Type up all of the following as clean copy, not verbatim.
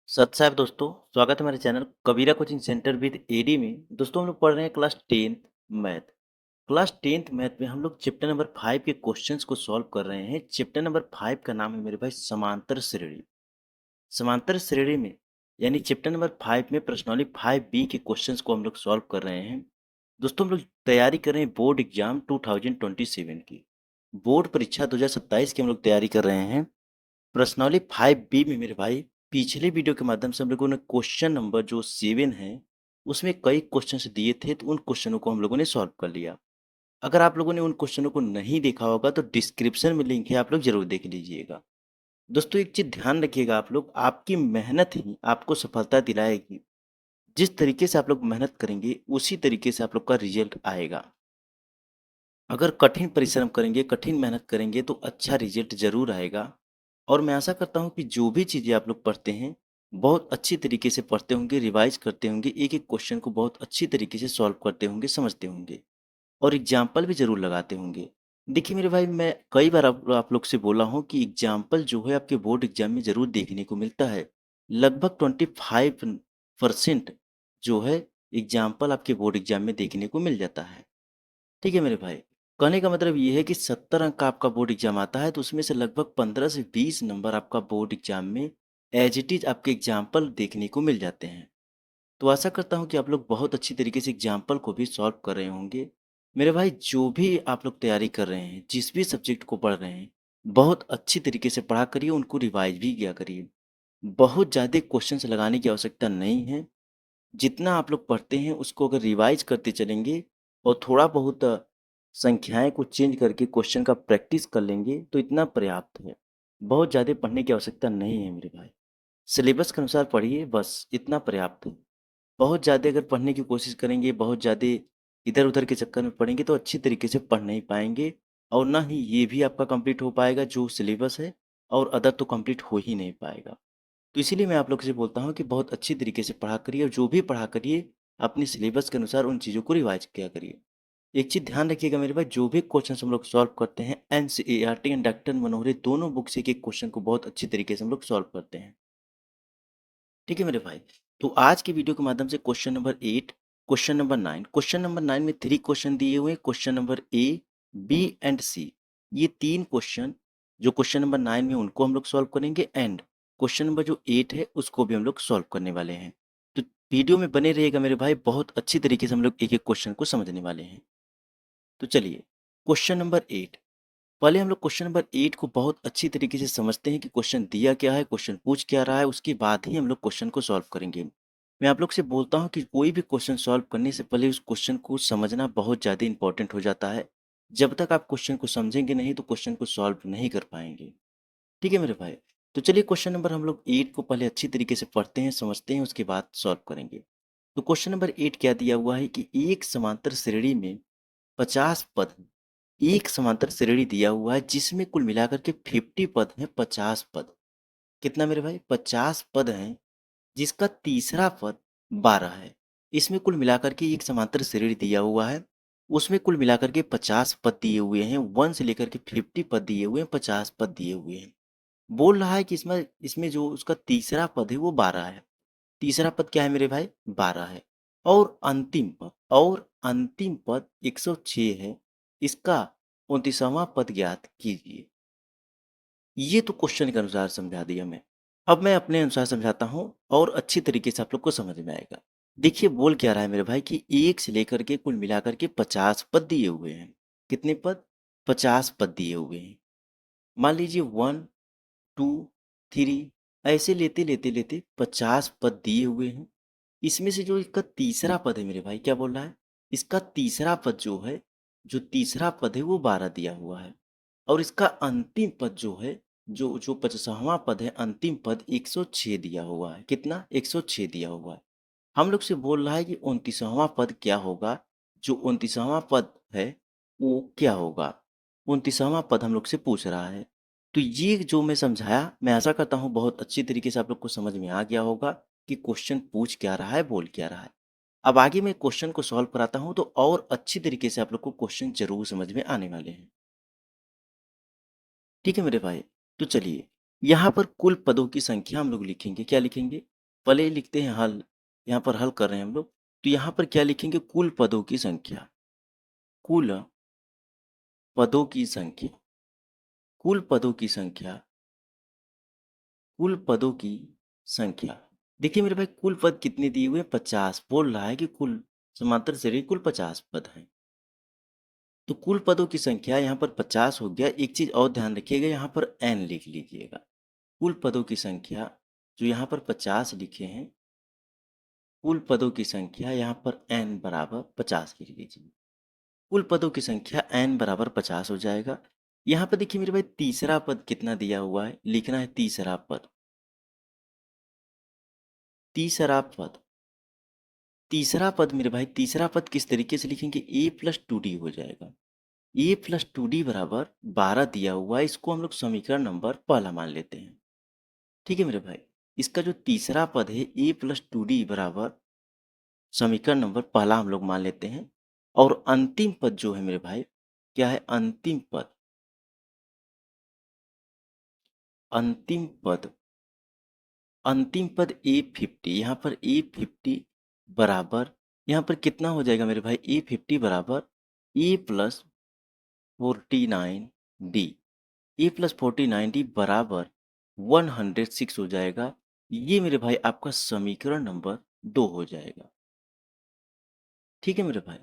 सत साहब दोस्तों, स्वागत है हमारे channel Kabira coaching centre with एडी में। दोस्तों हम लोग पढ़ रहे हैं class 10th math. Class 10th math में हम लोग चैप्टर नंबर 5 के क्वेश्चंस को सॉल्व कर रहे हैं। चैप्टर नंबर 5 का नाम है मेरे भाई समांतर श्रेणी। समांतर श्रेणी में यानी चैप्टर नंबर 5 में प्रश्नावली 5B के क्वेश्चंस को हम लोग सॉल्व कर रहे हैं। दोस्तों हम लोग तैयारी कर रहे हैं बोर्ड एग्जाम 2027 की। बोर्ड परीक्षा 2027 की हम लोग तैयारी कर रहे हैं। प्रश्नावली 5B में मेरे भाई पिछले वीडियो के माध्यम से हम लोगों ने क्वेश्चन नंबर जो 7 है उसमें कई क्वेश्चंस दिए थे, तो उन क्वेश्चनों को हम लोगों ने सॉल्व कर लिया। अगर आप लोगों ने उन क्वेश्चनों को नहीं देखा होगा तो डिस्क्रिप्शन में लिंक है, आप लोग जरूर देख लीजिएगा। दोस्तों एक चीज ध्यान रखिएगा, आप लोग आपकी मेहनत ही आपको सफलता दिलाएगी। जिस तरीके से आप लोग मेहनत करेंगे उसी तरीके से आप लोग का रिजल्ट आएगा। अगर कठिन परिश्रम करेंगे, कठिन मेहनत करेंगे तो अच्छा रिजल्ट ज़रूर आएगा। और मैं आशा करता हूँ कि जो भी चीज़ें आप लोग पढ़ते हैं, बहुत अच्छी तरीके से पढ़ते होंगे, रिवाइज़ करते होंगे, एक-एक क्वेश्चन को बहुत अच्छी तरीके से सॉल्व करते होंगे, समझते होंगे और एग्ज़ाम्पल भी ज़रूर लगाते होंगे। देखिए मेरे भाई, मैं कई बार आप लोग से बोला हूँ कि एग्ज़ाम्पल जो है आपके बोर्ड एग्ज़ाम में ज़रूर देखने को मिलता है। लगभग 25% जो है एग्ज़ाम्पल आपके बोर्ड एग्ज़ाम में देखने को मिल जाता है। ठीक है मेरे भाई। कहने का मतलब ये है कि 70 अंक का आपका बोर्ड एग्जाम आता है, तो उसमें से लगभग 15 से 20 नंबर आपका बोर्ड एग्जाम में एज इट इज आपके एग्जाम्पल देखने को मिल जाते हैं। तो आशा करता हूँ कि आप लोग बहुत अच्छी तरीके से एग्जाम्पल को भी सॉल्व कर रहे होंगे। मेरे भाई जो भी आप लोग तैयारी कर रहे हैं, जिस भी सब्जेक्ट को पढ़ रहे हैं, बहुत अच्छी तरीके से पढ़ा करिए, उनको रिवाइज भी किया करिए। बहुत ज़्यादा क्वेश्चंस लगाने की आवश्यकता नहीं है। जितना आप लोग पढ़ते हैं उसको अगर रिवाइज करते चलेंगे और थोड़ा बहुत संख्याएं को चेंज करके क्वेश्चन का प्रैक्टिस कर लेंगे तो इतना पर्याप्त है। बहुत ज़्यादा पढ़ने की आवश्यकता नहीं है मेरे भाई। सिलेबस के अनुसार पढ़िए, बस इतना पर्याप्त है। बहुत ज़्यादा अगर पढ़ने की कोशिश करेंगे, बहुत ज़्यादा इधर-उधर के चक्कर में पढ़ेंगे तो अच्छी तरीके से पढ़ नहीं पाएँगे और ना ही ये भी आपका कंप्लीट हो पाएगा जो सिलेबस है, और अदर तो कंप्लीट हो ही नहीं पाएगा। तो इसीलिए मैं आप लोग से बोलता हूँ कि बहुत अच्छी तरीके से पढ़ा करिए और जो भी पढ़ा करिए अपने सिलेबस के अनुसार उन चीज़ों को रिवाइज किया करिए। एक चीज़ ध्यान रखिएगा मेरे भाई, जो भी क्वेश्चन हम लोग सॉल्व करते हैं एनसीईआरटी एंड डॉक्टर मनोहरी दोनों बुक से एक क्वेश्चन को बहुत अच्छी तरीके से हम लोग सॉल्व करते हैं। ठीक है मेरे भाई। तो आज की वीडियो के माध्यम से question number 8, question number 9, question number 9 में 3 क्वेश्चन दिए हुए हैं, question number A, B and C. ये 3 क्वेश्चन जो क्वेश्चन नंबर 9 में उनको हम लोग सॉल्व करेंगे एंड क्वेश्चन नंबर जो 8 है उसको भी हम लोग सॉल्व करने वाले हैं। तो वीडियो में बने रहिएगा मेरे भाई, बहुत अच्छी तरीके से हम लोग एक-एक क्वेश्चन को समझने वाले हैं। तो चलिए क्वेश्चन नंबर 8। पहले हम लोग क्वेश्चन नंबर 8 को बहुत अच्छी तरीके से समझते हैं कि क्वेश्चन दिया क्या है, क्वेश्चन पूछ क्या रहा है, उसके बाद ही हम लोग क्वेश्चन को सॉल्व करेंगे। मैं आप लोग से बोलता हूँ कि कोई भी क्वेश्चन सॉल्व करने से पहले उस क्वेश्चन को समझना बहुत ज़्यादा इंपॉर्टेंट हो जाता है। जब तक आप क्वेश्चन को समझेंगे नहीं तो क्वेश्चन को सॉल्व नहीं कर पाएंगे। ठीक है मेरे भाई। तो चलिए क्वेश्चन नंबर हम लोग 8 को पहले अच्छी तरीके से पढ़ते हैं, समझते हैं, उसके बाद सॉल्व करेंगे। तो क्वेश्चन नंबर 8 क्या दिया हुआ है कि एक समांतर श्रेणी में 50 पद हैं। एक समांतर श्रेणी दिया हुआ है जिसमें कुल मिलाकर के 50 पद हैं, 50 पद। कितना मेरे भाई? 50 पद हैं जिसका तीसरा पद 12 है। इसमें कुल मिलाकर के एक समांतर श्रेणी दिया हुआ है, उसमें कुल मिलाकर के 50 पद दिए हुए हैं, 1 से लेकर के 50 पद दिए हुए हैं, 50 पद दिए हुए हैं। बोल रहा है कि इसमें इसमें जो उसका तीसरा पद है वो 12 है। तीसरा पद क्या है मेरे भाई? 12 है। और अंतिम पद 106 है। इसका 29वां पद ज्ञात कीजिए। ये तो क्वेश्चन के अनुसार समझा दिया मैं। अब मैं अपने अनुसार समझाता हूँ और अच्छी तरीके से आप लोग को समझ में आएगा। देखिए बोल क्या रहा है मेरे भाई कि 1 से लेकर के कुल मिलाकर के 50 पद दिए हुए हैं। कितने पद? 50 पद दिए हुए हैं। मान लीजिए 1, 2, 3 ऐसे लेते 50 पद दिए हुए हैं। इसमें से जो इसका तीसरा पद है मेरे भाई, क्या बोल रहा है? इसका तीसरा पद जो है, जो तीसरा पद है वो 12 दिया हुआ है। और इसका अंतिम पद जो है, जो जो 50वां पद है, अंतिम पद 106 दिया हुआ है। कितना? 106 दिया हुआ है। हम लोग से बोल रहा है कि 29वां पद क्या होगा? जो 29वां पद है वो क्या होगा? 29वां पद हम लोग से पूछ रहा है। तो ये जो मैं समझाया, मैं आशा करता हूँ बहुत अच्छी तरीके से आप लोग को समझ में आ गया होगा कि क्वेश्चन पूछ क्या रहा है, बोल क्या रहा है। अब आगे मैं क्वेश्चन को सॉल्व कराता हूँ तो और अच्छी तरीके से आप लोग को क्वेश्चन ज़रूर समझ में आने वाले हैं। ठीक है मेरे भाई। तो चलिए यहाँ पर कुल पदों की संख्या हम लोग लिखेंगे। क्या लिखेंगे? पहले लिखते हैं हल, यहाँ पर हल कर रहे हैं हम लोग। तो यहाँ पर क्या लिखेंगे, कुल पदों की संख्या, कुल पदों की संख्या, कुल पदों की संख्या, कुल पदों की संख्या। देखिए मेरे भाई कुल पद कितने दिए हुए हैं, 50। बोल रहा है कि कुल समांतर श्रेणी कुल 50 पद हैं। तो कुल पदों की संख्या यहाँ पर 50 हो गया। एक चीज और ध्यान रखिएगा, यहाँ पर n लिख लीजिएगा। कुल पदों की संख्या जो यहाँ पर 50 लिखे हैं, कुल पदों की संख्या यहाँ पर n बराबर 50 लिख लीजिए। कुल पदों की संख्या n बराबर 50 हो जाएगा। यहाँ पर देखिए मेरे भाई तीसरा पद कितना दिया हुआ है, लिखना है तीसरा पद। तीसरा पद, तीसरा पद मेरे भाई, तीसरा पद किस तरीके से लिखेंगे, a प्लस टू डी हो जाएगा। a प्लस टू डी बराबर 12 दिया हुआ है, इसको हम लोग समीकरण नंबर पहला मान लेते हैं। ठीक है मेरे भाई, इसका जो तीसरा पद है a प्लस टू डी बराबर समीकरण नंबर पहला हम लोग मान लेते हैं। और अंतिम पद जो है मेरे भाई, क्या है अंतिम पद, अंतिम पद, अंतिम पद A50। यहाँ पर A50 बराबर, यहाँ पर कितना हो जाएगा मेरे भाई, A50 बराबर A plus 49D, A plus 49D बराबर 106 हो जाएगा। ये मेरे भाई आपका समीकरण नंबर 2 हो जाएगा। ठीक है मेरे भाई,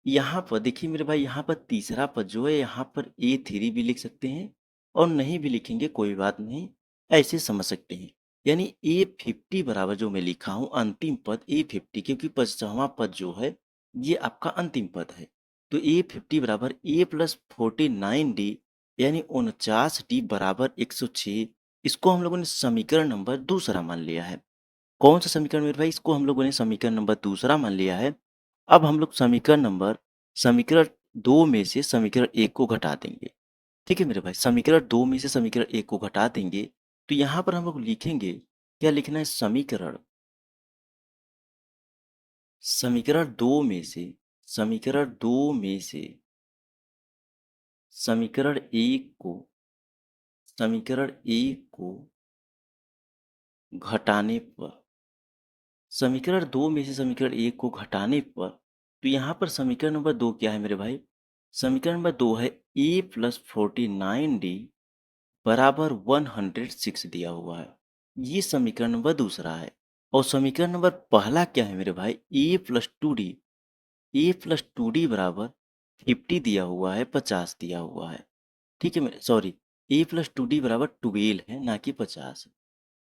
यहाँ पर देखिए मेरे भाई, यहाँ पर तीसरा पद जो है, यहाँ पर A3 भी लिख सकते हैं और नहीं भी लिखेंगे कोई बात नहीं, ऐसे समझ सकते हैं। यानी A50 बराबर जो मैं लिखा हूँ अंतिम पद A50, क्योंकि 50वां पद जो है ये आपका अंतिम पद है। तो A50 बराबर A प्लस 49D, यानी 49D बराबर 106। इसको हम लोगों ने समीकरण नंबर दूसरा मान लिया है। कौन सा समीकरण मेरे भाई, इसको हम लोगों ने समीकरण नंबर दूसरा मान लिया है। अब हम लोग समीकरण 2 में से समीकरण 1 को घटा देंगे। ठीक है मेरे भाई, समीकरण 2 में से समीकरण 1 को घटा देंगे। तो यहाँ पर हम लोग लिखेंगे, क्या लिखना है, समीकरण, समीकरण 2 में से, समीकरण 2 में से समीकरण 1 को, समीकरण 1 को घटाने पर, समीकरण 2 में से समीकरण 1 को घटाने पर, तो यहाँ पर समीकरण नंबर 2 क्या है मेरे भाई, समीकरण नंबर 2 है a प्लस 49D बराबर 106 दिया हुआ है। ये समीकरण नंबर दूसरा है। और समीकरण नंबर पहला क्या है मेरे भाई, a plus two D, A plus two D बराबर 50 दिया हुआ है, 50 दिया हुआ है। ठीक है मेरे, sorry, a plus two D बराबर 12 है, ना कि 50।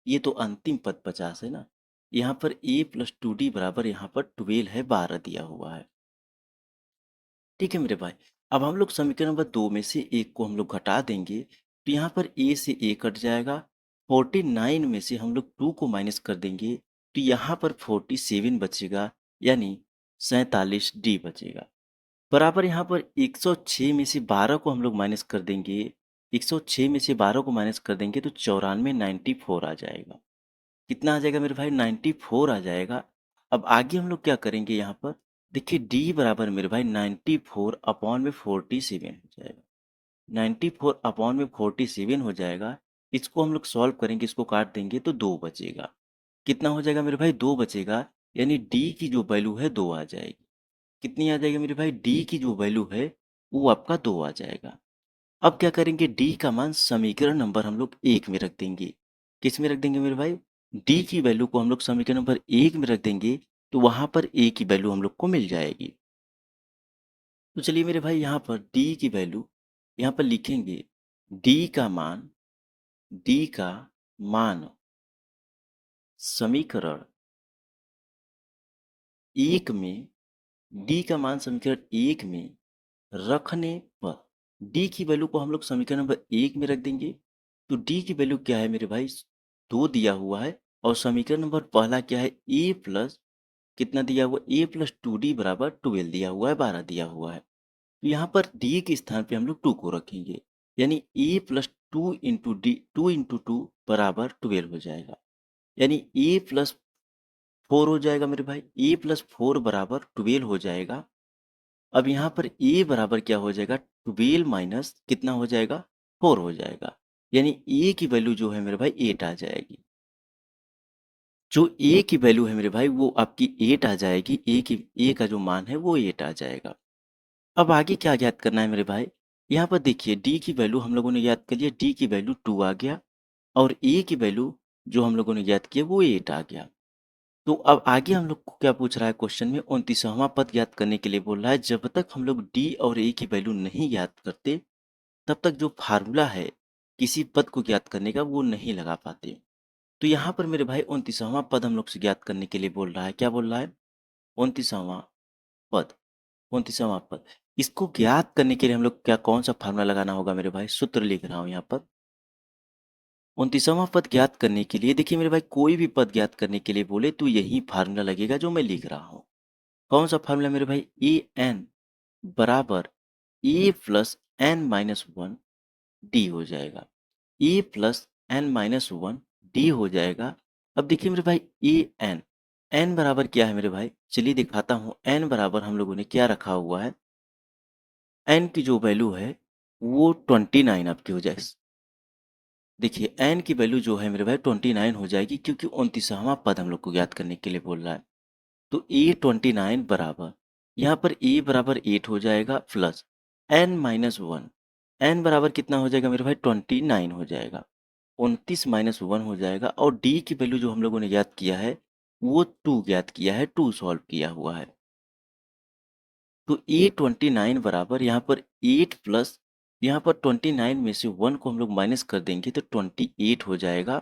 ये तो अंतिम पद 50 है ना। यहाँ पर a प्लस टू डी बराबर यहाँ पर 12 है, 12 दिया हुआ है। ठीक है मेरे भाई, अब हम लोग समीकरण नंबर 2 में से एक को हम लोग घटा देंगे। तो यहाँ पर a से a कट जाएगा, 49 में से हम लोग 2 को माइनस कर देंगे, तो यहाँ पर 47 बचेगा, यानी 47D बचेगा। बराबर यहाँ पर 106 में से 12 को हम लोग माइनस कर देंगे, 106 में से 12 को माइनस कर देंगे तो 94, 94 आ जाएगा। कितना आ जाएगा मेरे भाई, 94 आ जाएगा। अब आगे हम लोग क्या करेंगे, यहाँ पर देखिए d बराबर मेरे भाई 94 अपॉन में 47 हो जाएगा, 94 अपॉन में 47 हो जाएगा। इसको हम लोग सॉल्व करेंगे, इसको काट देंगे तो 2 बचेगा। कितना हो जाएगा मेरे भाई, 2 बचेगा, यानी d की जो वैल्यू है 2 आ जाएगी। कितनी आ जाएगी मेरे भाई, d की जो वैल्यू है वो आपका 2 आ जाएगा। अब क्या करेंगे, d का मान समीकरण नंबर हम लोग 1 में रख देंगे। किस में रख देंगे मेरे भाई, d की वैल्यू को हम लोग समीकरण नंबर 1 में रख देंगे, तो वहां पर a की वैल्यू हम लोग को मिल जाएगी। तो चलिए मेरे भाई, यहाँ पर d की वैल्यू यहाँ पर लिखेंगे, d का मान, d का मान समीकरण 1 में, d का मान समीकरण 1 में रखने पर d की वैल्यू को हम लोग समीकरण नंबर 1 में रख देंगे। तो d की वैल्यू क्या है मेरे भाई, 2 दिया हुआ है। और समीकरण नंबर पहला क्या है, a प्लस कितना दिया हुआ, a प्लस टू डी बराबर 12 दिया हुआ है, 12 दिया हुआ है। तो यहाँ पर d के स्थान पे हम लोग 2 को रखेंगे, यानी a plus 2 into D, 2 into 2 बराबर 12 हो जाएगा, यानी a प्लस 4 हो जाएगा मेरे भाई, a प्लस 4 बराबर 12 हो जाएगा। अब यहाँ पर a बराबर क्या हो जाएगा, 12 माइनस कितना हो जाएगा, 4 हो जाएगा, यानी a की वैल्यू जो है मेरे भाई 8 आ जाएगी। जो ए की वैल्यू है मेरे भाई वो आपकी 8 आ जाएगी। ए का जो मान है वो 8 आ जाएगा। अब आगे क्या ज्ञात करना है मेरे भाई? यहाँ पर देखिए डी की वैल्यू हम लोगों ने ज्ञात कर लिया, डी की वैल्यू 2 आ गया और ए की वैल्यू जो हम लोगों ने ज्ञात किया वो 8 आ गया। तो अब आगे हम लोग को क्या पूछ रहा है क्वेश्चन में? 29वां पद ज्ञात करने के लिए बोल रहा है। जब तक हम लोग डी और ए की वैल्यू नहीं ज्ञात करते तब तक जो फार्मूला है किसी पद को ज्ञात करने का वो नहीं लगा पाते। तो यहाँ पर मेरे भाई 29वां पद हम लोग से ज्ञात करने के लिए बोल रहा है। क्या बोल रहा है? 29वां पद, 29वां पद। इसको ज्ञात करने के लिए हम लोग क्या कौन सा फार्मूला लगाना होगा मेरे भाई? सूत्र लिख रहा हूँ यहाँ पर। 29वां पद ज्ञात करने के लिए देखिए मेरे भाई, कोई भी पद ज्ञात करने के लिए बोले तो यही फार्मूला लगेगा जो मैं लिख रहा हूँ। कौन सा फार्मूला मेरे भाई? ए एन बराबर a plus n minus one d हो जाएगा। A plus n minus one d हो जाएगा। अब देखिए मेरे भाई, ए एन, एन बराबर क्या है मेरे भाई? चलिए दिखाता हूँ। एन बराबर हम लोगों ने क्या रखा हुआ है? एन की जो वैल्यू है वो 29 आपकी हो जाए। देखिए एन की वैल्यू जो है मेरे भाई 29 हो जाएगी, क्योंकि 29वां पद हम लोग को ज्ञात करने के लिए बोल रहा है। तो ए 29 बराबर, यहाँ पर ए बराबर 8 हो जाएगा plus n minus one. N बराबर कितना हो जाएगा मेरे भाई? 29 हो जाएगा। 29 माइनस वन हो जाएगा और डी की वैल्यू जो हम लोगों ने ज्ञात किया है वो 2 ज्ञात किया है, 2 सॉल्व किया हुआ है। तो ए 29 बराबर यहाँ पर 8 प्लस, यहाँ पर 29 में से 1 को हम लोग माइनस कर देंगे तो 28 हो जाएगा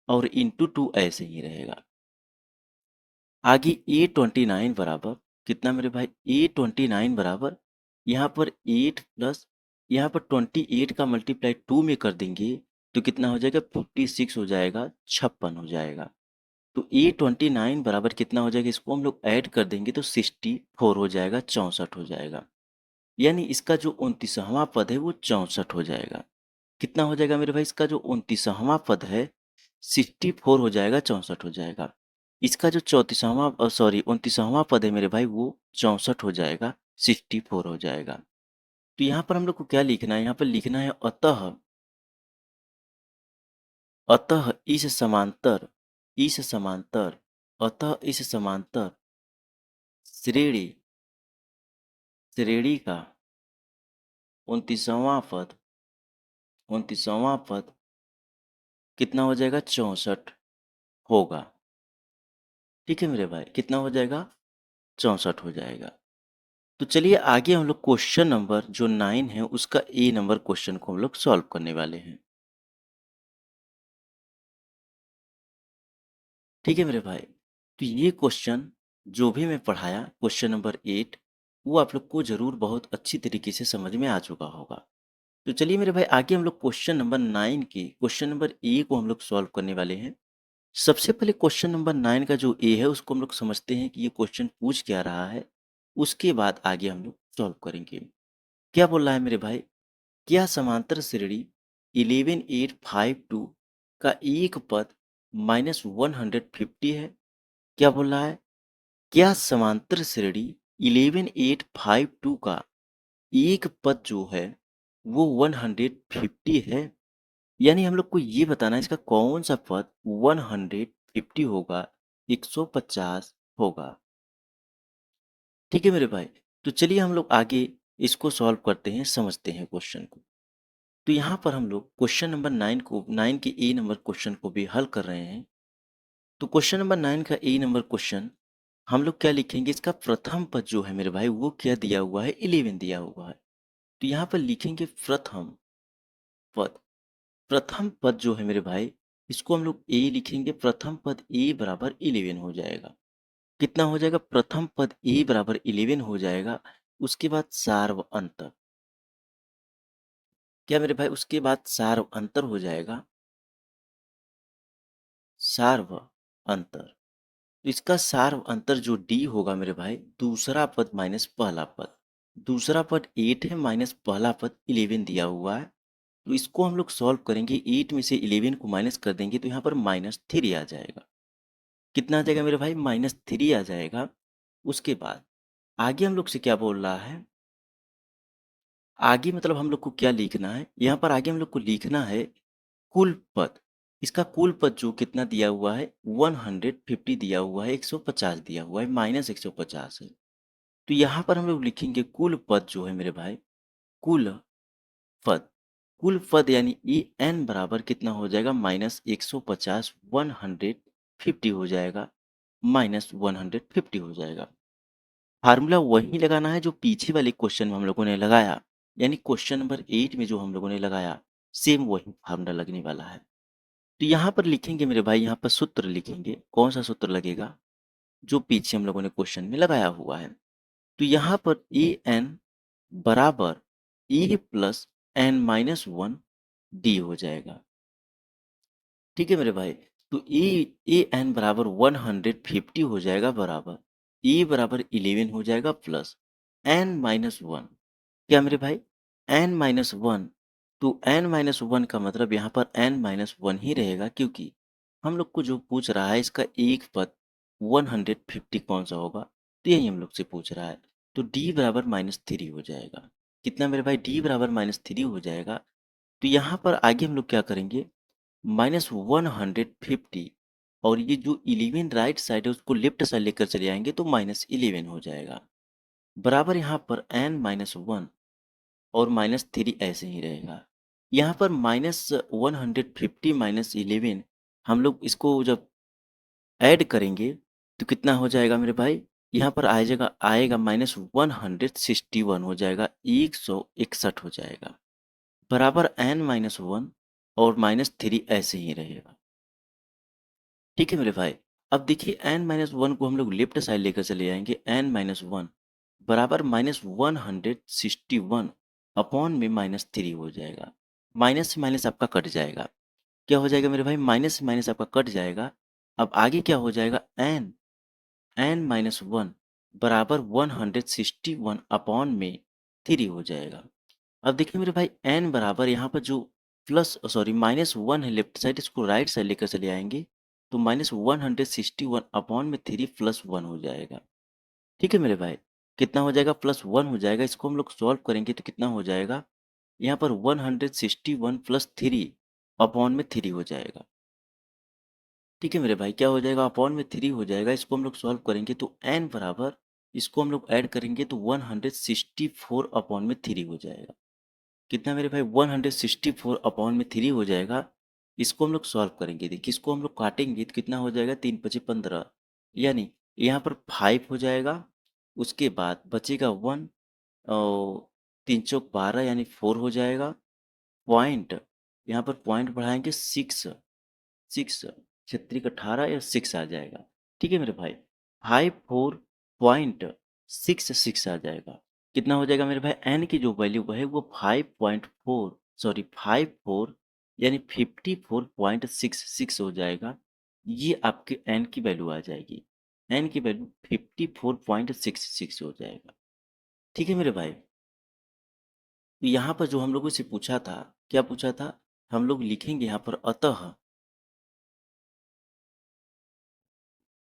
और इंटू 2 ऐसे ही रहेगा। आगे ए 29 बराबर कितना मेरे भाई? ए 29 बराबर यहाँ पर 8 प्लस, यहाँ पर 28 का मल्टीप्लाई 2 में कर देंगे तो कितना हो जाएगा? 56 हो जाएगा, 56 हो जाएगा। तो ए 29 बराबर कितना हो जाएगा? इसको हम लोग ऐड कर देंगे तो 64 हो जाएगा, 64 हो जाएगा। यानी इसका जो 29वां पद है वो 64 हो जाएगा। कितना हो जाएगा मेरे भाई? इसका जो 29वां पद है 64 हो जाएगा, 64 हो जाएगा। इसका जो 29वां पद है मेरे भाई वो 64 हो जाएगा, 64 हो जाएगा। तो यहाँ पर हम लोग को क्या लिखना है? यहाँ पर लिखना है अतः, अतः इस समांतर, इस समांतर, अतः इस समांतर श्रेणी, श्रेणी का 29वां पद, 29वां पद कितना हो जाएगा? 64 होगा। ठीक है मेरे भाई, कितना हो जाएगा? 64 हो जाएगा। तो चलिए आगे हम लोग क्वेश्चन नंबर जो 9 है उसका ए नंबर क्वेश्चन को हम लोग सॉल्व करने वाले हैं। ठीक है मेरे भाई, तो ये क्वेश्चन जो भी मैं पढ़ाया क्वेश्चन नंबर 8 वो आप लोग को जरूर बहुत अच्छी तरीके से समझ में आ चुका होगा। तो चलिए मेरे भाई आगे हम लोग क्वेश्चन नंबर 9 के क्वेश्चन नंबर ए को हम लोग सॉल्व करने वाले हैं। सबसे पहले क्वेश्चन नंबर 9 का जो ए है उसको हम लोग समझते हैं कि ये क्वेश्चन पूछ क्या रहा है, उसके बाद आगे हम लोग सॉल्व करेंगे। क्या बोल रहा है मेरे भाई? क्या समांतर श्रेणी 11852 का एक पद -150 है? क्या बोल रहा है? क्या समांतर श्रेणी 11852 का एक पद जो है वो 150 है? यानी हम लोग को ये बताना है इसका कौन सा पद 150 होगा, 150 होगा। ठीक है मेरे भाई, तो चलिए हम लोग आगे इसको सॉल्व करते हैं, समझते हैं क्वेश्चन को। तो यहाँ पर हम लोग क्वेश्चन नंबर 9 को, 9 के ए नंबर क्वेश्चन को भी हल कर रहे हैं। तो क्वेश्चन नंबर 9 का ए नंबर क्वेश्चन हम लोग क्या लिखेंगे? इसका प्रथम पद जो है मेरे भाई वो क्या दिया हुआ है? 11 दिया हुआ है। तो यहाँ पर लिखेंगे प्रथम पद। प्रथम पद जो है मेरे भाई इसको हम लोग ए लिखेंगे। प्रथम पद ए बराबर 11 हो जाएगा। कितना हो जाएगा? प्रथम पद ए बराबर 11 हो जाएगा। उसके बाद सार्व अंतर, क्या मेरे भाई? उसके बाद सार्व अंतर हो जाएगा, सार्व अंतर। तो इसका सार्व अंतर जो डी होगा मेरे भाई, दूसरा पद माइनस पहला पद। दूसरा पद 8 है माइनस पहला पद 11 दिया हुआ है। तो इसको हम लोग सॉल्व करेंगे। 8 में से 11 को माइनस कर देंगे तो यहाँ पर -3 आ जाएगा। कितना आ जाएगा मेरे भाई? -3 आ जाएगा। उसके बाद आगे हम लोग से क्या बोल रहा है? आगे मतलब हम लोग को क्या लिखना है? यहाँ पर आगे हम लोग को लिखना है कुल पद। इसका कुल पद जो कितना दिया हुआ है 150 दिया हुआ है, 150 दिया हुआ है, माइनस 150 है। तो यहाँ पर हम लोग लिखेंगे कुल पद जो है मेरे भाई, कुल पद, कुल पद यानी ई एन बराबर कितना हो जाएगा, माइनस 150, 150 हो जाएगा, माइनस 150 हो जाएगा। फार्मूला वही लगाना है जो पीछे वाले क्वेश्चन में हम लोगों ने लगाया, यानी क्वेश्चन नंबर 8 में जो हम लोगों ने लगाया, सेम वही फार्मूला लगने वाला है। तो यहाँ पर लिखेंगे मेरे भाई, यहाँ पर सूत्र लिखेंगे, कौन सा सूत्र लगेगा, जो पीछे हम लोगों ने क्वेश्चन में लगाया हुआ है। तो यहाँ पर ए एन बराबर a plus n minus one d हो जाएगा। ठीक है मेरे भाई, तो ए एन बराबर 150 हो जाएगा, बराबर ए बराबर 11 हो जाएगा, प्लस एन माइनस वन, क्या मेरे भाई, एन माइनस वन। तो एन माइनस वन का मतलब यहाँ पर एन माइनस वन ही रहेगा, क्योंकि हम लोग को जो पूछ रहा है इसका एक पद 150 कौन सा होगा, तो यही हम लोग से पूछ रहा है। तो डी बराबर -3 हो जाएगा। कितना मेरे भाई, डी बराबर -3 हो जाएगा। तो यहाँ पर आगे हम लोग क्या करेंगे, -150, और ये जो 11 राइट साइड है उसको लेफ्ट साइड लेकर चले आएंगे तो -11 हो जाएगा, बराबर यहाँ पर एन माइनस वन और -3 ऐसे ही रहेगा। यहाँ पर -150 -11 हम लोग इसको जब ऐड करेंगे तो कितना हो जाएगा मेरे भाई, यहाँ पर आएगा आएगा -161 हो जाएगा, 161 हो जाएगा, बराबर एन माइनस वन और -3 ऐसे ही रहेगा। ठीक है मेरे भाई, अब देखिए एन माइनस वन को हम लोग लेफ्ट साइड लेकर चले जाएंगे, एन माइनस वन बराबर -161 अपॉन में -3 हो जाएगा। माइनस से माइनस आपका कट जाएगा, क्या हो जाएगा मेरे भाई, माइनस से माइनस आपका कट जाएगा। अब आगे क्या हो जाएगा, एन एन माइनस वन बराबर 161 अपॉन में 3 हो जाएगा। अब देखिए मेरे भाई, एन बराबर यहाँ पर जो प्लस सॉरी -1 है लेफ्ट साइड, इसको राइट साइड लेकर चले आएंगे तो -161 अपॉन में 3 प्लस 1 हो जाएगा। ठीक है मेरे भाई, कितना हो जाएगा, +1 हो जाएगा। इसको हम लोग सॉल्व करेंगे तो कितना हो जाएगा, यहाँ पर 161 प्लस 3 अपॉन में 3 हो जाएगा। ठीक है मेरे भाई, क्या हो जाएगा, अपॉन में 3 हो जाएगा। इसको हम लोग सॉल्व करेंगे तो एन बराबर, इसको हम लोग ऐड करेंगे तो 164 अपॉन में 3 हो जाएगा। कितना मेरे भाई, 164 अपॉन में 3 हो जाएगा। इसको हम लोग सॉल्व करेंगे, देखिए इसको हम लोग काटेंगे तो कितना हो जाएगा, 3 पचे 15, यानी यहाँ पर 5 हो जाएगा। उसके बाद बचेगा 1 और 3 चौक 12 यानी 4 हो जाएगा। पॉइंट, यहाँ पर पॉइंट बढ़ाएंगे 6, 6 छत्रिक 18 या 6 आ जाएगा। ठीक है मेरे भाई, 54.66 आ जाएगा। कितना हो जाएगा मेरे भाई, एन की जो वैल्यू है वो 5.4 सॉरी 54 यानी 54.66 हो जाएगा। ये आपके एन की वैल्यू आ जाएगी, एन की वैल्यू 54.66 हो जाएगा। ठीक है मेरे भाई, तो यहाँ पर जो हम लोगों से पूछा था, क्या पूछा था, हम लोग लिखेंगे यहाँ पर अतः,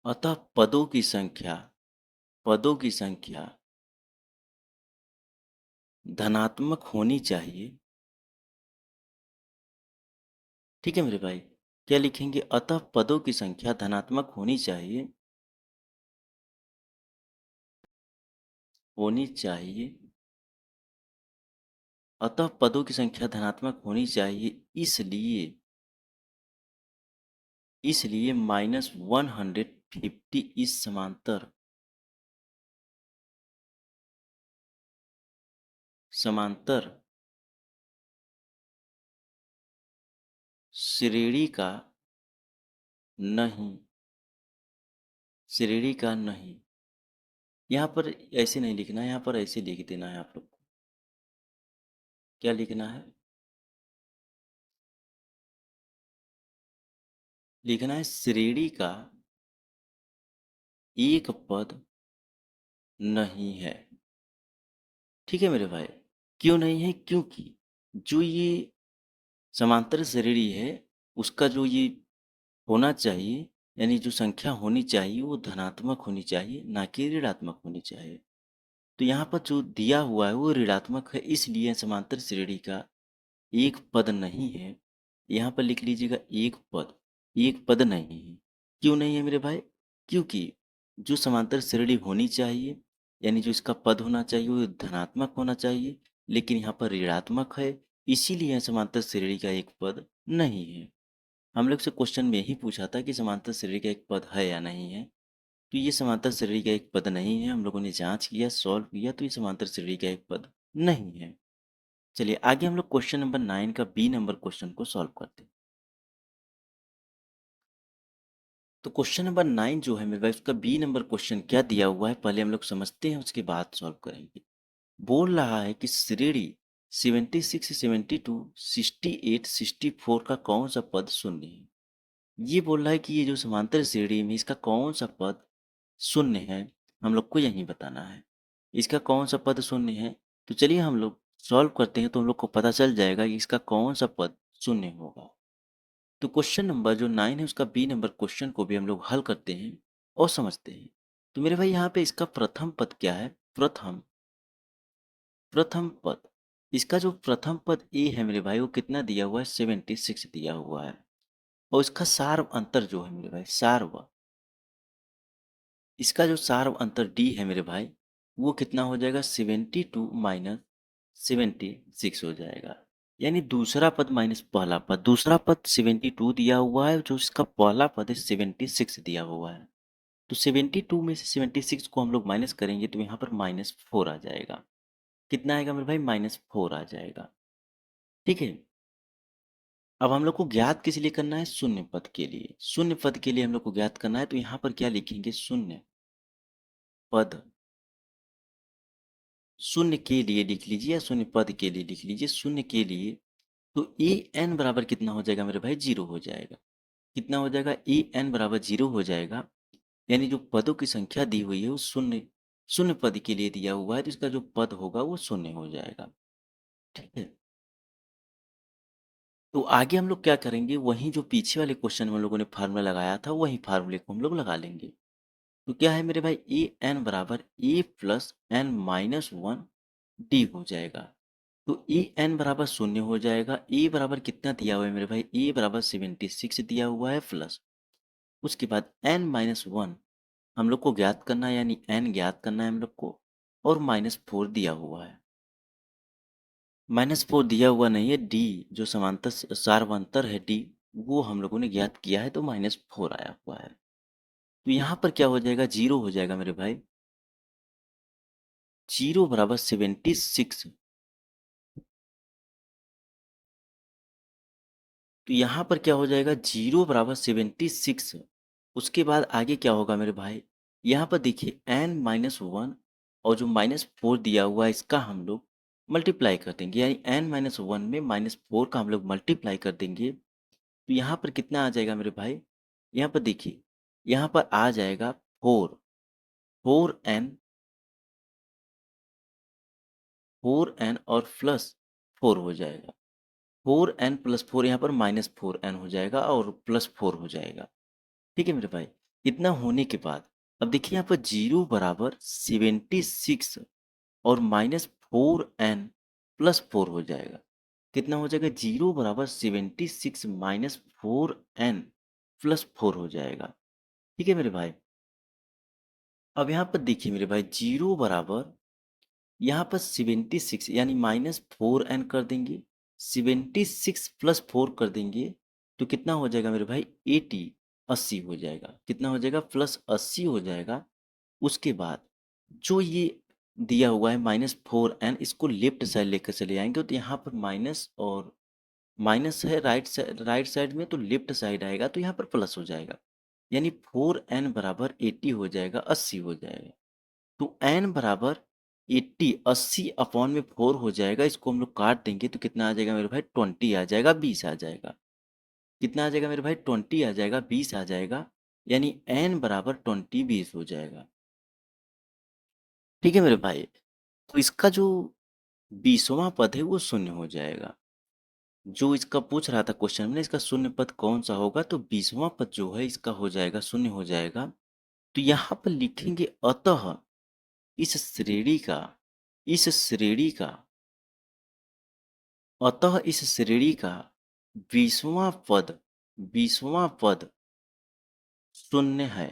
अतः पदों की संख्या, पदों की संख्या धनात्मक होनी चाहिए। ठीक है मेरे भाई, क्या लिखेंगे, अतः पदों की संख्या धनात्मक होनी चाहिए, होनी चाहिए, अतः पदों की संख्या धनात्मक होनी चाहिए, इसलिए इसलिए -150 इस समांतर, समांतर श्रेणी का नहीं, श्रेणी का नहीं। यहाँ पर ऐसे नहीं लिखना है, यहाँ पर ऐसे लिख देना है आप लोग को। क्या लिखना है, लिखना है श्रेणी का एक पद नहीं है। ठीक है मेरे भाई, क्यों नहीं है, क्योंकि जो ये समांतर श्रेणी है उसका जो ये होना चाहिए, यानी जो संख्या होनी चाहिए वो धनात्मक होनी चाहिए, ना कि ऋणात्मक होनी चाहिए। तो यहाँ पर जो दिया हुआ है वो ऋणात्मक है, इसलिए समांतर श्रेणी का एक पद नहीं है। यहाँ पर लिख लीजिएगा एक पद नहीं है। क्यों नहीं है मेरे भाई? क्योंकि जो समांतर श्रेणी होनी चाहिए, यानी जो इसका पद होना चाहिए वो धनात्मक होना चाहिए, लेकिन यहाँ पर ऋणात्मक है, इसीलिए यह समांतर श्रेणी का एक पद नहीं है। हम लोग से क्वेश्चन में यही पूछा था कि समांतर श्रेणी का एक पद है या नहीं है, तो ये समांतर श्रेणी का एक पद नहीं है। हम लोगों ने जांच किया, सॉल्व किया, तो ये समांतर श्रेणी का एक पद नहीं है। चलिए आगे हम लोग क्वेश्चन नंबर 9 का बी नंबर क्वेश्चन को सॉल्व करते हैं। तो क्वेश्चन नंबर 9 जो है मेरे भाई, उसका बी नंबर क्वेश्चन क्या दिया हुआ है पहले हम लोग समझते हैं, उसके बाद सॉल्व करेंगे। बोल रहा है कि श्रेणी 76, 72, 68, 64 का कौन सा पद शून्य है। ये बोल रहा है कि ये जो समांतर श्रेणी में इसका कौन सा पद शून्य है, हम लोग को यही बताना है। इसका कौन सा पद शून्य है, तो चलिए हम लोग सॉल्व करते हैं, तो हम लोग को पता चल जाएगा कि इसका कौन सा पद शून्य होगा। तो क्वेश्चन नंबर जो 9 है उसका बी नंबर क्वेश्चन को भी हम लोग हल करते हैं और समझते हैं। तो मेरे भाई यहाँ पे इसका प्रथम पद क्या है? प्रथम पद, इसका जो प्रथम पद ए है मेरे भाई, वो कितना दिया हुआ है? 76 दिया हुआ है। और इसका सार्व अंतर जो है मेरे भाई, इसका जो सार्व अंतर डी है मेरे भाई, वो कितना हो जाएगा? 72 माइनस 76 हो जाएगा। यानी दूसरा पद माइनस पहला पद, दूसरा पद 72 दिया हुआ है, जो इसका पहला पद है 76 दिया हुआ है। तो 72 में से 76 को हम लोग माइनस करेंगे तो यहाँ पर -4 आ जाएगा। कितना आएगा मेरे भाई? -4 आ जाएगा। ठीक है। अब हम लोग को ज्ञात किस लिए करना है? शून्य पद के लिए। शून्य पद के लिए हम लोग को ज्ञात करना है, तो यहाँ पर क्या लिखेंगे? शून्य पद, शून्य के लिए लिख लीजिए या शून्य पद के लिए लिख लीजिए। शून्य के लिए तो ए एन बराबर कितना हो जाएगा मेरे भाई? 0 हो जाएगा। कितना हो जाएगा? ए एन बराबर 0 हो जाएगा। यानी जो पदों की संख्या दी हुई है वो शून्य शून्य पद के लिए दिया हुआ है, तो इसका जो पद होगा वो शून्य हो जाएगा। ठीक है। तो आगे हम लोग क्या करेंगे? वही जो पीछे वाले क्वेश्चन में हम लोगों ने फार्मूला लगाया था, वही फार्मूले को हम लोग लगा लेंगे। तो क्या है मेरे भाई? ए एन बराबर a plus n minus one d हो जाएगा। तो ए एन बराबर शून्य हो जाएगा। ए बराबर कितना दिया हुआ है मेरे भाई? ए बराबर 76 दिया हुआ है, प्लस उसके बाद एन माइनस वन हम लोग को ज्ञात करना है, यानी एन ज्ञात करना है हम लोग को, और -4 दिया हुआ है। -4 दिया हुआ नहीं है, डी जो समांतर सार्वंतर है डी, वो हम लोगों ने ज्ञात किया है, तो -4 आया हुआ है। तो यहाँ पर क्या हो जाएगा? 0 हो जाएगा मेरे भाई। 0 बराबर 76। तो यहाँ पर क्या हो जाएगा? 0 बराबर 76। उसके बाद आगे क्या होगा मेरे भाई? यहाँ पर देखिए एन माइनस वन और जो -4 दिया हुआ है इसका हम लोग मल्टीप्लाई कर देंगे, यानी एन माइनस वन में -4 का हम लोग मल्टीप्लाई कर देंगे। तो यहाँ पर कितना आ जाएगा मेरे भाई? यहाँ पर देखिए, यहाँ पर आ जाएगा 4, 4n, 4n और प्लस 4 हो जाएगा। 4n प्लस 4, यहाँ पर -4n हो जाएगा और +4 हो जाएगा। ठीक है मेरे भाई। इतना होने के बाद अब देखिए यहाँ पर 0 बराबर 76 और -4n प्लस 4 हो जाएगा। कितना हो जाएगा? 0 बराबर 76 -4n प्लस 4 हो जाएगा। ठीक है मेरे भाई। अब यहाँ पर देखिए मेरे भाई, 0 बराबर यहाँ पर 76 यानी -4n कर देंगे, 76 प्लस 4 कर देंगे, तो कितना हो जाएगा मेरे भाई? 80, 80 हो जाएगा। कितना हो जाएगा? +80 हो जाएगा। उसके बाद जो ये दिया हुआ है -4n, इसको लेफ्ट साइड लेकर चले आएंगे, तो यहाँ पर माइनस और माइनस है राइट साइड में, तो लेफ्ट साइड आएगा, तो यहाँ पर प्लस हो जाएगा। यानी 4n बराबर 80 हो जाएगा, 80 हो जाएगा। तो n बराबर 80, 80 अपॉन में 4 हो जाएगा। इसको हम लोग काट देंगे तो कितना आ जाएगा मेरे भाई? 20 आ जाएगा, 20 आ जाएगा। कितना आ जाएगा मेरे भाई? 20 आ जाएगा, 20 आ जाएगा। यानी n बराबर 20, 20 हो जाएगा। ठीक है मेरे भाई। तो इसका जो 20वां पद है वो शून्य हो जाएगा। जो इसका पूछ रहा था क्वेश्चन में, इसका शून्य पद कौन सा होगा, तो 20वां पद जो है इसका हो जाएगा, शून्य हो जाएगा। तो यहाँ पर लिखेंगे अतः इस श्रेणी का इस श्रेणी का अतः इस श्रेणी का 20वां पद 20वां पद शून्य है,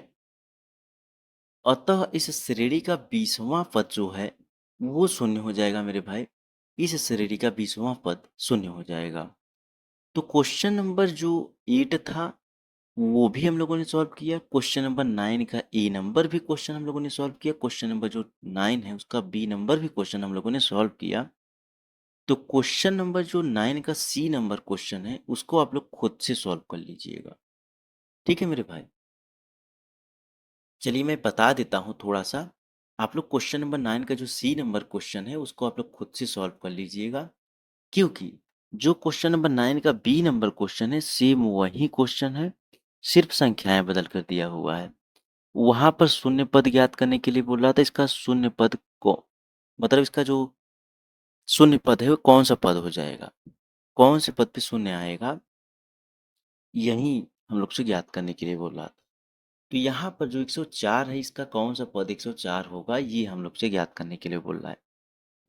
अतः इस श्रेणी का 20वां पद जो है वो शून्य हो जाएगा मेरे भाई। इस श्रेणी का 20वां पद शून्य हो जाएगा। तो क्वेश्चन नंबर जो 8 था वो भी हम लोगों ने सॉल्व किया। क्वेश्चन नंबर 9 का ए नंबर भी क्वेश्चन हम लोगों ने सॉल्व किया। क्वेश्चन नंबर जो 9 है उसका बी नंबर भी क्वेश्चन हम लोगों ने सॉल्व किया। तो क्वेश्चन नंबर जो 9 का सी नंबर क्वेश्चन है उसको आप लोग खुद से सॉल्व कर लीजिएगा। ठीक है मेरे भाई। चलिए मैं बता देता हूँ थोड़ा सा। आप लोग क्वेश्चन नंबर 9 का जो सी नंबर क्वेश्चन है उसको आप लोग खुद से सॉल्व कर लीजिएगा, क्योंकि जो क्वेश्चन नंबर 9 का बी नंबर क्वेश्चन है सेम वही क्वेश्चन है, सिर्फ संख्याएं बदल कर दिया हुआ है। वहां पर शून्य पद ज्ञात करने के लिए बोल रहा था। इसका शून्य पद को मतलब इसका जो शून्य पद है वो कौन सा पद हो जाएगा, कौन से पद पे शून्य आएगा, यही हम लोग से ज्ञात करने के लिए बोल रहा था। तो यहाँ पर जो 104 है इसका कौन सा पद 104 होगा ये हम लोग से ज्ञात करने के लिए बोल रहा है।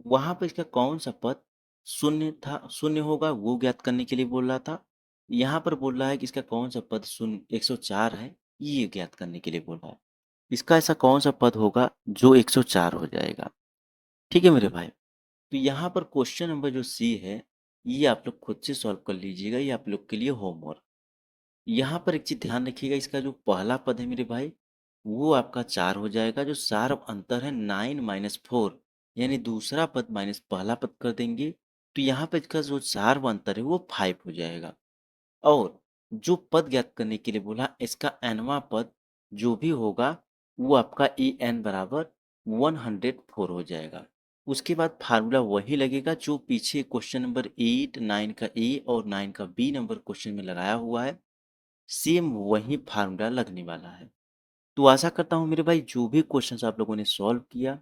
वहां पर इसका कौन सा पद शून्य था, शून्य होगा वो ज्ञात करने के लिए बोल रहा था। यहाँ पर बोल रहा है कि इसका कौन सा पद शून्य 104 है ये ज्ञात करने के लिए बोल रहा है। इसका ऐसा कौन सा पद होगा जो 104 हो जाएगा। ठीक है मेरे भाई। तो यहाँ पर क्वेश्चन नंबर जो सी है ये आप लोग खुद से सॉल्व कर लीजिएगा, ये आप लोग के लिए होमवर्क। यहाँ पर एक चीज ध्यान रखिएगा, इसका जो पहला पद है मेरे भाई वो आपका 4 हो जाएगा। जो सार अंतर है 9 माइनस 4, यानी दूसरा पद माइनस पहला पद कर देंगे तो यहाँ पर इसका जो सार अंतर है वो 5 हो जाएगा। और जो पद ज्ञात करने के लिए बोला इसका nवां पद जो भी होगा वो आपका ए एन बराबर 104 हो जाएगा। उसके बाद फार्मूला वही लगेगा जो पीछे क्वेश्चन नंबर 8 9 का ए और 9 का बी नंबर क्वेश्चन में लगाया हुआ है, सेम वही फार्मूला लगने वाला है। तो आशा करता हूँ मेरे भाई जो भी क्वेश्चंस आप लोगों ने सॉल्व किया,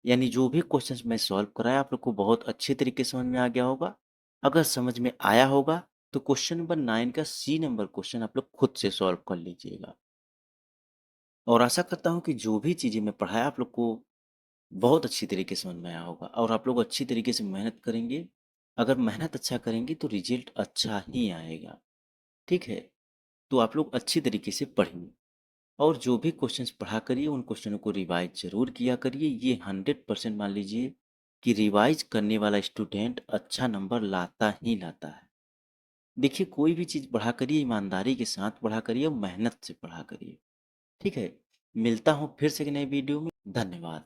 यानी जो भी क्वेश्चंस मैं सॉल्व कराया आप लोग को बहुत अच्छे तरीके से समझ में आ गया होगा। अगर समझ में आया होगा तो क्वेश्चन नंबर 9 का सी नंबर क्वेश्चन आप लोग खुद से सॉल्व कर लीजिएगा। और आशा करता हूँ कि जो भी चीज़ें मैं पढ़ाया आप लोग को बहुत अच्छी तरीके से समझ में आया होगा और आप लोग अच्छी तरीके से मेहनत करेंगे। अगर मेहनत अच्छा करेंगे तो रिजल्ट अच्छा ही आएगा। ठीक है। तो आप लोग अच्छी तरीके से पढ़ेंगे और जो भी क्वेश्चंस पढ़ा करिए उन क्वेश्चनों को रिवाइज जरूर किया करिए। ये 100% मान लीजिए कि रिवाइज करने वाला स्टूडेंट अच्छा नंबर लाता ही लाता है। देखिए कोई भी चीज़ पढ़ा करिए ईमानदारी के साथ पढ़ा करिए और मेहनत से पढ़ा करिए। ठीक है। मिलता हूँ फिर से एक नई वीडियो में। धन्यवाद।